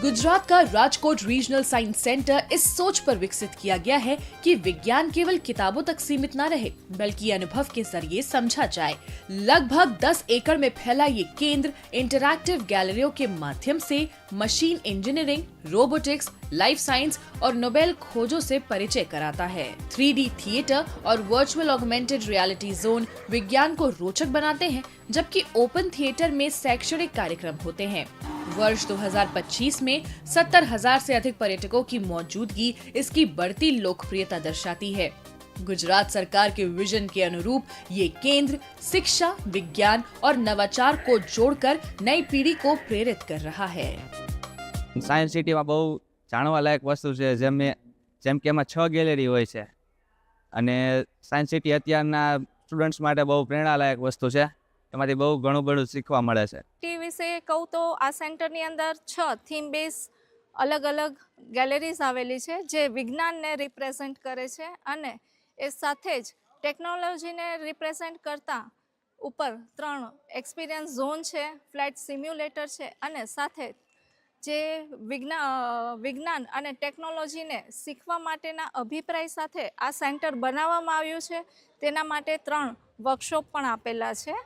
गुजरात का Rajkot regional science centre इस सोच पर विकसित किया गया है कि विज्ञान केवल किताबों तक सीमित न रहे, बल्कि अनुभव के जरिए समझा जाए। लगभग 10 एकड़ में फैला ये केंद्र इंटरैक्टिव गैलरियों के माध्यम से machine engineering, robotics, life science और नोबेल खोजों से परिचय कराता है। 3D थिएटर और वर्चुअल ऑगमेंटेड रियलिटी जोन विज्ञान को रोचक बनाते हैं, जबकि ओपन थिएटर में शैक्षणिक कार्यक्रम होते हैं। वर्ष 2025 में 70,000 से अधिक पर्यटकों की मौजूदगी इसकी बढ़ती लोकप्रियता दर्शाती है। गुजरात सरकार के विजन के अनुरूप ये केंद्र शिक्षा, विज्ञान और नवाचार को जोड़कर नई पीढ़ी को प्रेरित कर रहा है। सायन्स सिटी में बहु जाणवा लायक वस्तु है, जेम के एमां 6 गैलरी होय छे अने सायन्स सिटी अत्याરના स्टुडन्ट्स माटे बहु प्रेरणालायक वस्तु है। એમાંથી બહુ ઘણું બધું શીખવા મળે છે। ટી વિશે કહું તો આ સેન્ટરની અંદર 6 થીમ બેઝ અલગ અલગ ગેલેરીઝ આવેલી છે જે વિજ્ઞાનને રિપ્રેઝેન્ટ કરે છે અને એ સાથે જ ટેકનોલોજીને રિપ્રેઝેન્ટ કરતા ઉપર 3 એક્સપિરિયન્સ ઝોન છે, ફ્લાઇટ સિમ્યુલેટર છે અને સાથે જે વિજ્ઞાન અને ટેકનોલોજીને શીખવા માટેના અભિપ્રાય સાથે આ સેન્ટર બનાવવામાં આવ્યું છે। તેના માટે 3 વર્કશોપ પણ આપેલા છે।